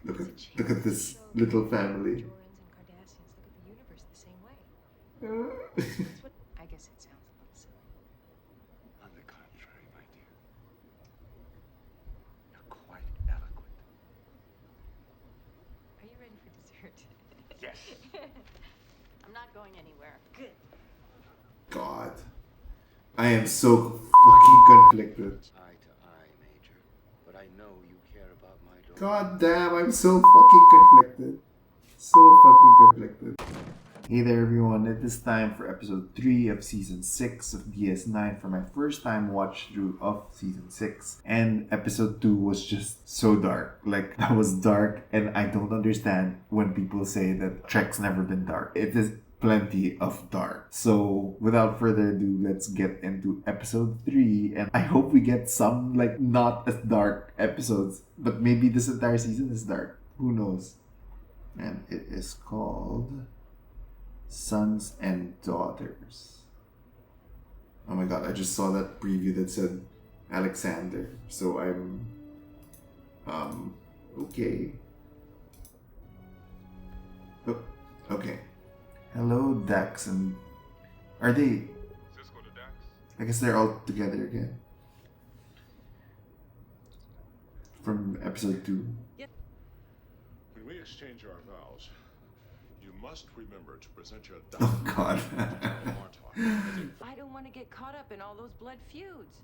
Look at this little family. I guess it sounds a little silly. On the contrary, my dear, you're quite eloquent. Are you ready for dessert? Yes. I'm not going anywhere. Good. God. I am so fucking conflicted. Eye to eye, Major. But I know you care about my daughter. God damn, I'm so fucking conflicted. So fucking conflicted. Hey there everyone, it is time for episode 3 of season 6 of DS9 for my first time watch through of season 6. And episode 2 was just so dark. Like, that was dark, and I don't understand when people say that Trek's never been dark. It is plenty of dark. So without further ado, let's get into episode 3, and I hope we get some like not as dark episodes, but maybe this entire season is dark. Who knows? And it is called Sons and Daughters. Oh my god, I just saw that preview that said Alexander. So I'm okay. Oh, okay. Hello, Dax, and are they Cisco to Dax? I guess they're all together again. From episode 2. When we exchange our vows, you must remember to present your Oh god. I don't want to get caught up in all those blood feuds.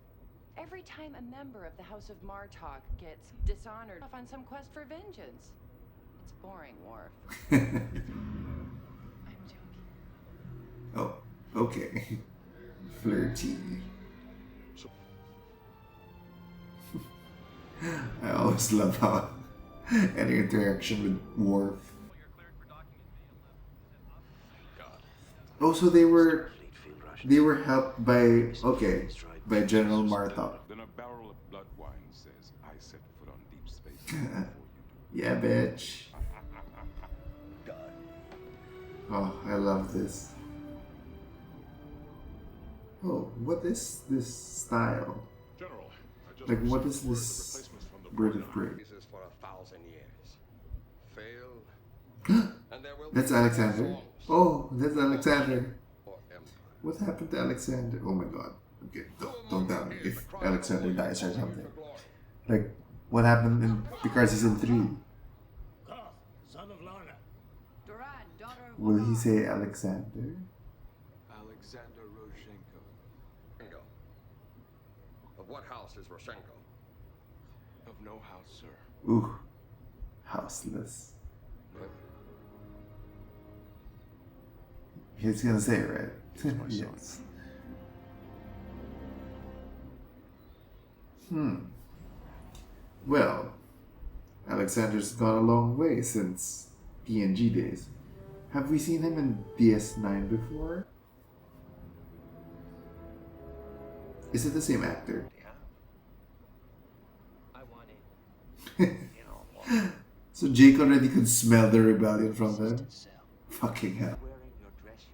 Every time a member of the House of Martok gets dishonored off on some quest for vengeance. It's boring, Worf. I'm joking. Oh, okay. Flirty. I always love how any interaction with Worf. Oh, so they were helped by by General Martok. Then a barrel of blood wine says, I set foot on deep space before you Yeah, bitch. God. Oh, I love this. Oh, what is this style? do. General, I just Like, what received is word this replacements from the bird of Borg. prey? This is for 1,000 years. Fail, and there will That's be Alexander. songs Oh, that's Alexander. for empire. What happened to Alexander? Oh my god. Okay, don't tell me if Alexander dies or something. Like, what happened in Picard season 3? Son of Lana. Duran, daughter of Will he Wotan. say Alexander? Alexander Roshenko. Roshenko. Of what house is Roshenko? Of no house, sir. Ooh, houseless. What? He's gonna say it, right? He's my son. Yes. Well, Alexander's gone a long way since TNG days. Have we seen him in DS9 before? Is it the same actor? I want it. So Jake already could smell the rebellion from them? Fucking hell. Wearing your dress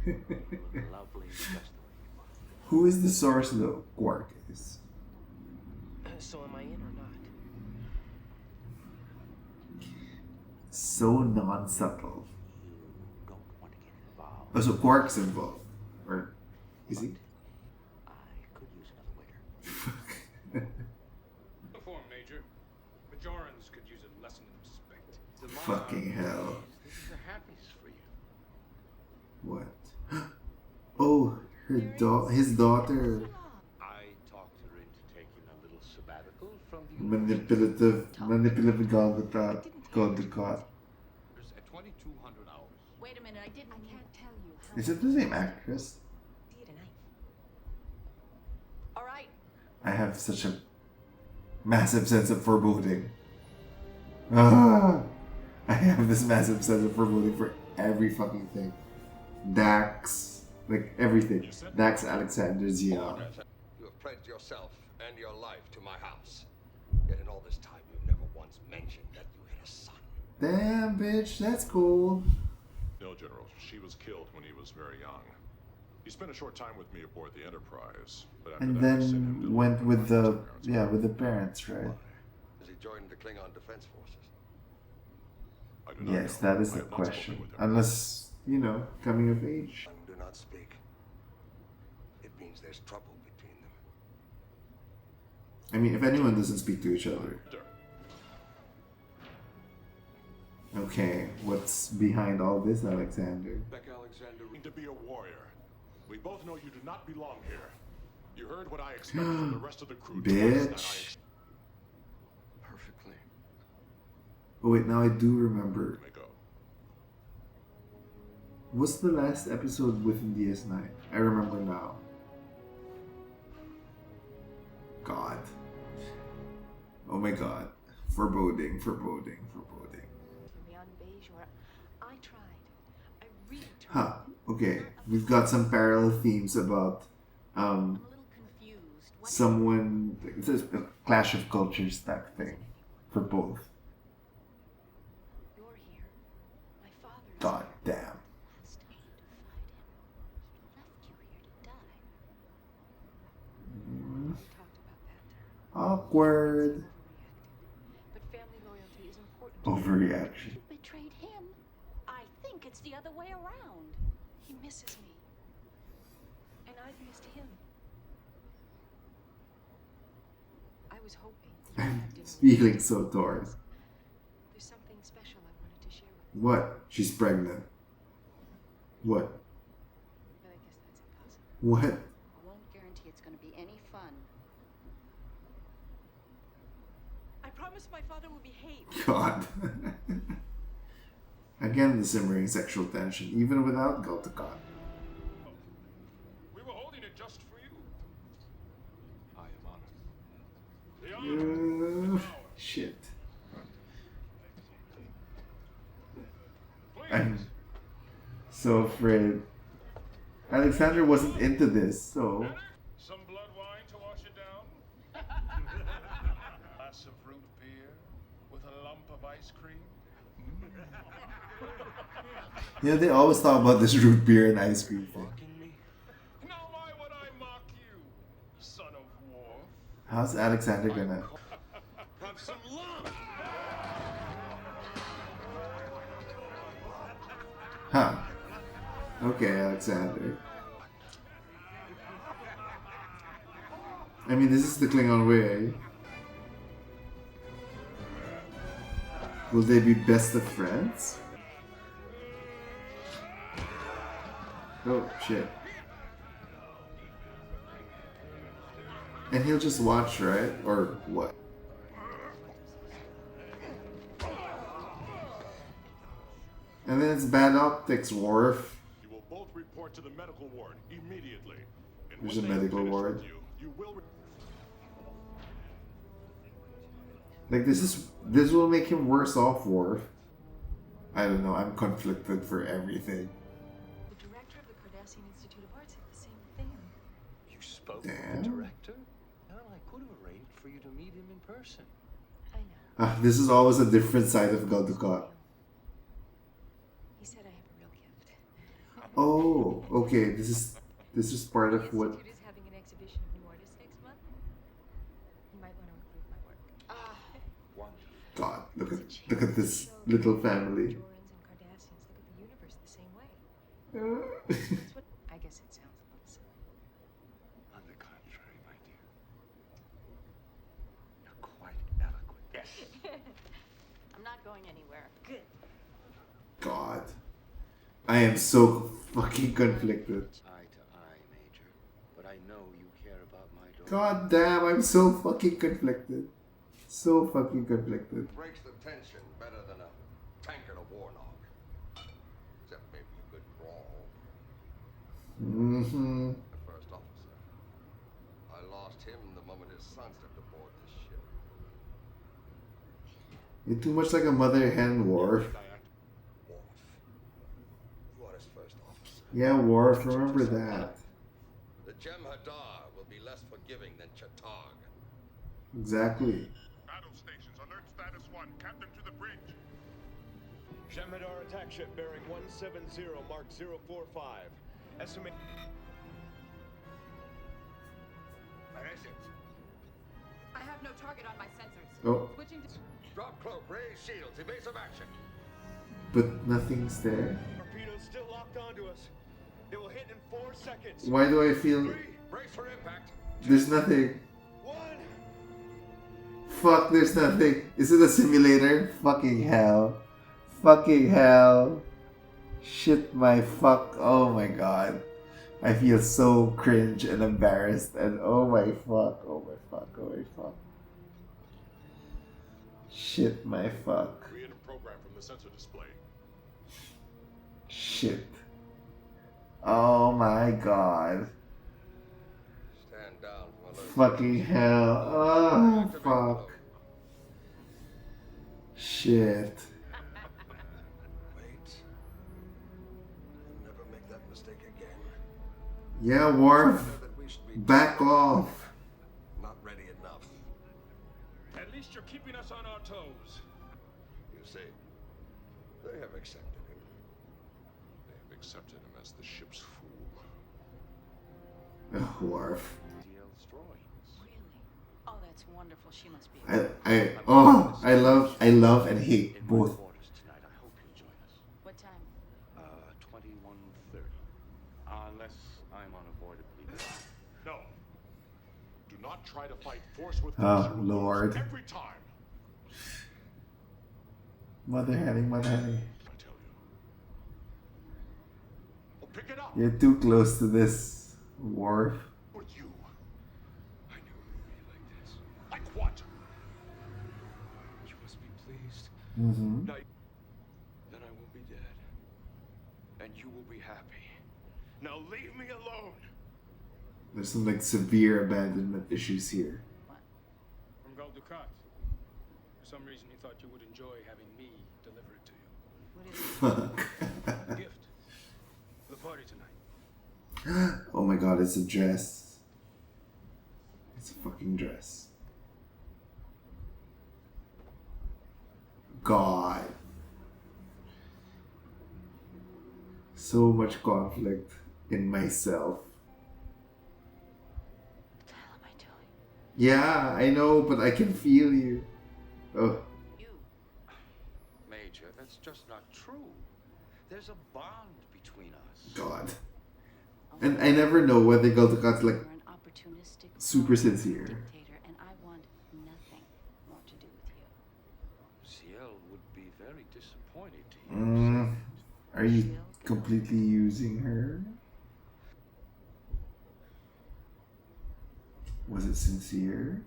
uniform. Lovely, just the way you are. Who is the source though? Quark is. So am I in or not? So non-subtle. You don't want to get involved. Oh, so Quark's involved. Or is he? I could use another waiter. Uniform, Major. Bajorans could use a lesson in respect. Fucking hell. This is a happiness for you. What? Oh, his daughter. I talked her into taking a little sabbatical from the Manipulative Golgotha. Golgotha. at 2,200 hours. Wait a minute, I can't tell you how. Is it the same actress? See you tonight. All right. I have such a massive sense of foreboding. Ah, I have this massive sense of foreboding for every fucking thing. Dax, like everything. Dax, Alexander, Zia. You have pledged yourself and your life to my house. Yet in all this time, you've never once mentioned that you had a son. Damn, bitch, that's cool. No, General. She was killed when he was very young. He spent a short time with me aboard the Enterprise, but after And that I sent him to then went live with my the foster parents. with the parents, right? Does he join Klingon Defense Forces? I do not Yes, know. that is I the have not spoken question. with him. Unless, you know, coming of age. Do not speak. It means there's trouble between them. I mean, if anyone doesn't speak to each other. Okay, what's behind all this, Alexander? Beck Alexander, to be a warrior. We both know you do not belong here. You heard what I expected from the rest of the crew. Bitch. Perfectly. Oh wait, now I do remember. May go. What's the last episode within DS9? I remember now. God. Oh my god. Foreboding, foreboding, foreboding. Beyond beige, or I tried. I really tried. Huh. Okay. We've got some parallel themes about I'm a little confused. What someone. It's a clash of cultures type thing for both. You're here. My father is God here. damn. Last time to fight him, he left you here to die. We talked about that. Awkward. Overreacted. But family loyalty is important. Overreaction. You betrayed him. I think it's the other way around. He misses me. And I've missed him. I was hoping you I'm had dinner with feeling me. so torn. There's something special I wanted to share with you. What? She's pregnant. What? But I guess that's impossible. What? I won't guarantee it's going to be any fun. I promise my father will behave. God. Again, the simmering sexual tension, even without Galtakan. We were holding it just for you. I am honored. The honor. Shit. Please. I'm so afraid. Alexander wasn't into this, so. Some blood wine to wash it down. Glass of root beer with a lump of ice cream. You know, they always talk about this root beer and ice cream thing. Mocking me? Now why would I mock you, son of war? How's Alexander gonna. Have some love! Huh. Okay, Alexander. I mean, this is the Klingon way. Will they be best of friends? Oh, shit. And he'll just watch, right? Or what? And then it's bad optics, Worf. You will both report to the medical ward immediately. And There's when a they have medical finished ward. with you, you will Like, this will make him worse off, Worf. I don't know, I'm conflicted for everything. The director of the Cardassian Institute of Arts said the same thing. You spoke Damn. with the director? Well, I could have arranged for you to meet him in person. I know. This is always a different side of Galdukat. He said I have a real gift. Oh, okay, this is part The of what. Institute is having an exhibition of new artists next month. You might want to include my work. Wonderful. God, look at this little family. Jorans and Cardassians look at the universe the same way. That's what I guess it sounds a little silly. On the contrary, my dear. You're quite eloquent. Yes. I'm not going anywhere. Good. God, I am so fucking conflicted. Eye to eye, Major. But I know you care about my daughter. God damn, I'm so fucking conflicted. So fucking conflicted. Breaks the tension better than a tankard of warnog. Except maybe a good brawl. Mm-hmm. The first officer. I lost him the moment his son stepped aboard this ship. You're too much like a mother hen, Worf. Worf. You are his first officer. Yeah, Worf, remember that. The Jem'Hadar will be less forgiving than Chatag. Exactly. Battle stations, alert status 1. Captain to the bridge. Jem'Hadar attack ship bearing 170, mark 045. Estimate. Where is it? I have no talk target on my sensors. Oh, Switching to... Drop cloak, raise shields, evasive action. but nothing's there. Torpedo's still locked onto us. It will hit in 4 seconds. Why do I feel 3, Brace for impact. there's nothing? 1. Fuck, there's nothing. Is it a simulator? Fucking hell. Fucking hell. Shit my fuck. Oh my god. I feel so cringe and embarrassed and oh my fuck. Oh my fuck. Oh my fuck. Shit my fuck. Create a program from the sensor display. Shit. Oh my god. Stand down from alert. Fucking hell. Oh Activate fuck. cloak. Shit. Wait. Never make that mistake again. Yeah, Worf. Know that we should be Back off. not ready enough. At least you're keeping us on our toes. You see, they have accepted him. They've accepted him as the ship's fool. Oh, Worf. DL's drawings. Really? Oh, that's wonderful. She must be. I love and hate In my both. quarters tonight. I hope you'll join us. What time? 21:30. Unless I'm unavoidably late. No. Do not try to fight force with Oh, force. You will lose Lord. every time. Mother Henning, Mother Henning. I tell you. Oh, pick it up. You're too close to this, Worf. Or you. I knew it would be like this. Like what? You must be pleased. Mm-hmm. Now, then I will be dead. And you will be happy. Now leave me alone. There's some like severe abandonment issues here. From Gul Dukat. For some reason, he thought you would enjoy having me deliver it to you. What is it? Fuck. A gift. For the party tonight. Oh my god, it's a dress. It's a fucking dress. God. So much conflict in myself. What the hell am I doing? Yeah, I know, but I can feel you. Oh, You. Major, that's just not true. There's a bond between us. God. And I never know whether Galdukat's like You're an opportunistic, super powerful sincere. dictator, and I want nothing more to do with you. Ciel would be very disappointed to hear Mm, you are you completely using her? Was it sincere?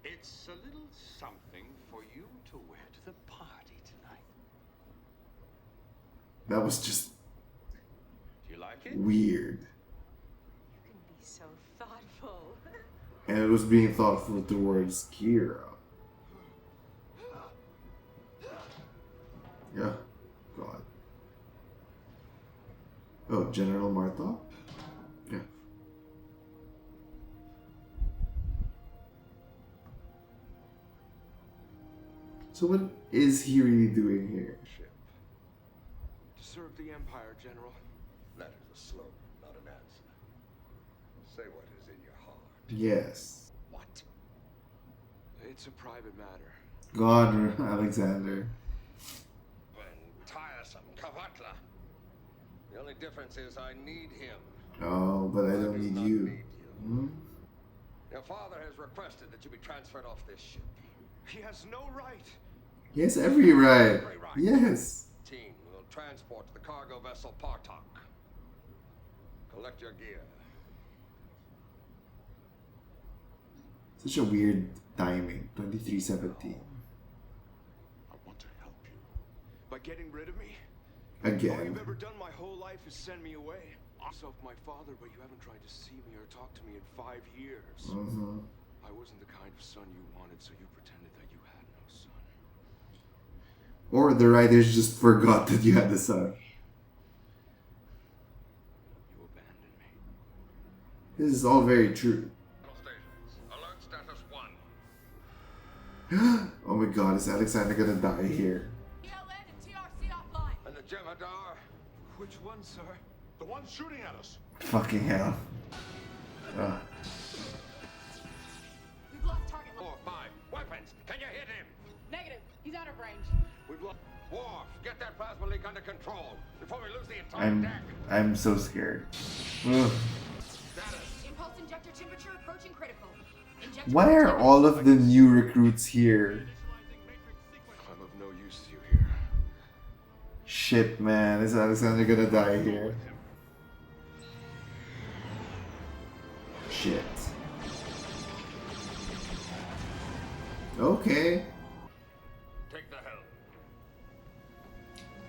It's a little something for you to wear to the party tonight. That was just Do you like it? weird. You can be so thoughtful. And it was being thoughtful towards Kira. Yeah. God. Oh, General Martha? Yeah. So what is he really doing here? Ship. To serve the Empire, General. That is a slogan, not an answer. Say what is in your heart. Yes. What? It's a private matter. God, Alexander. And tiresome Kavatla. The only difference is I need him. Oh, but I don't do need not you. need you. Hmm? Your father has requested that you be transferred off this ship. He has no right. Yes, every right. Every right. Yes. Team will transport to the cargo vessel Partok. Collect your gear. Such a weird timing. 2317. I want to help you. By getting rid of me? All you've Again. ever done my whole life is send me away. Yourself my father, but you haven't tried to see me or talk to me in 5 years. Mm-hmm. I wasn't the kind of son you wanted, so you pretended that you had no son. Or the writers just forgot that you had the son. You abandoned me. This is all very true. Stations. Alert status 1. Oh my god, is Alexander gonna die here? ELN and TRC offline. And the Jemadar. Which one, sir? The one's shooting at us. Fucking hell. I'm so scared. Ugh. Impulse injector temperature approaching critical. Injector Why are all of the new recruits here? I'm of no use to you here. Shit, man. Is Alexander gonna die here? Shit. Okay. Take the helm.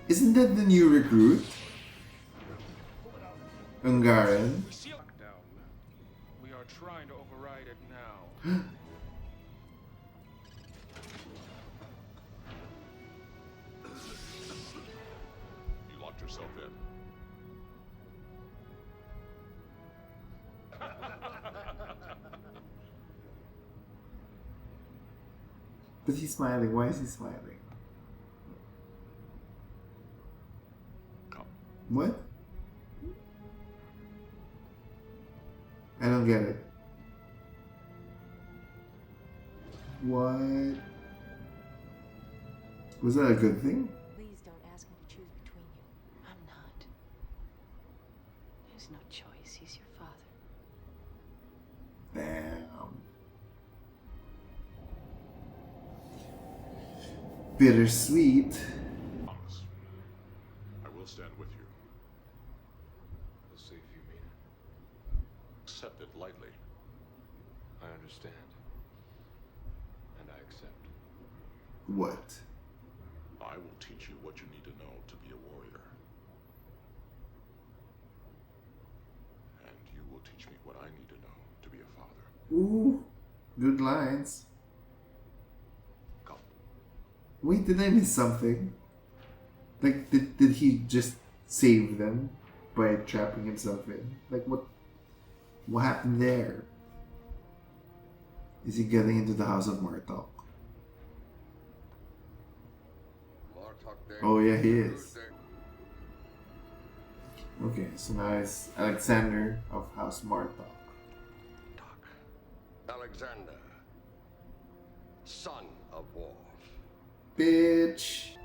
Isn't that the new recruit? Ungaran. Lockdown. We are trying to override it now. You locked yourself in. But he's smiling. Why is he smiling? Come. What? I don't get it. What? Was that a good thing? Please don't ask me to choose between you. I'm not. There's no choice. He's your father. Damn. Bittersweet. Promise. I will stand with you. We'll see if you mean it. Accept it lightly. I understand. And I accept. What? I will teach you what you need to know to be a warrior. And you will teach me what I need to know to be a father. Ooh, good lines. Come. Wait, did I miss something? Like, did he just save them by trapping himself in? Like, what happened there? Is he getting into the house of Martok? Oh yeah, he is. Okay, so now it's Alexander of House Martok. Alexander, son of War. Bitch.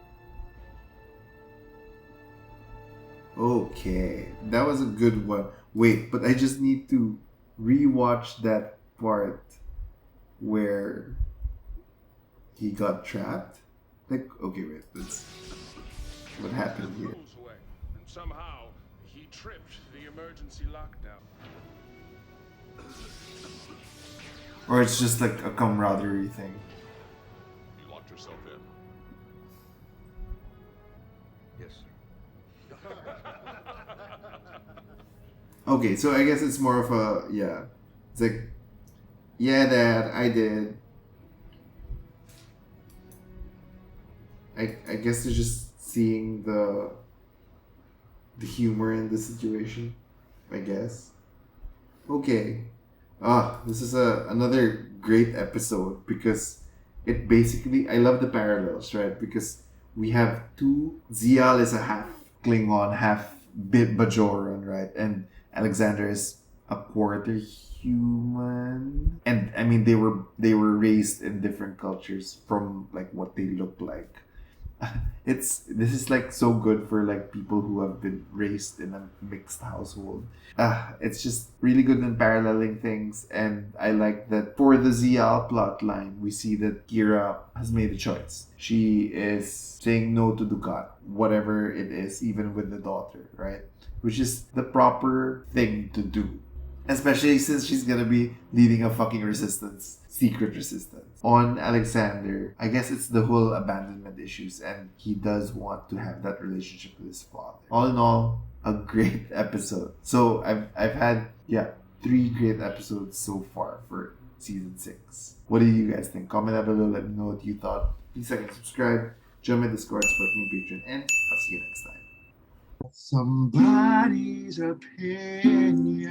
Okay, that was a good one. Wait, but I just need to rewatch that part where he got trapped. Like, okay, wait, that's what happened here. Rules away, and somehow he tripped the emergency lockdown. Or it's just like a camaraderie thing. You locked yourself in. Yes, sir. Okay, so I guess it's more of a, yeah. It's like, yeah, Dad, I did. I guess they're just seeing the humor in the situation, I guess. Okay. This is another great episode because it basically, I love the parallels, right? Because we have two, Zial is a half Klingon, half Bajoran, right? And Alexander is a quarter human. And I mean, they were raised in different cultures from like what they look like. This is like so good for like people who have been raised in a mixed household. It's just really good in paralleling things, and I like that for the Zial plot line, we see that Kira has made a choice. She is saying no to Dukat, whatever it is, even with the daughter, right? Which is the proper thing to do. Especially since she's gonna be leading a fucking resistance. Secret resistance. On Alexander, I guess it's the whole abandonment issues, and he does want to have that relationship with his father. All in all, a great episode. So I've had 3 great episodes so far for season 6. What do you guys think? Comment down below, let me know what you thought. Please like and subscribe, join my Discord, support me on Patreon, and I'll see you next time. Somebody's opinion.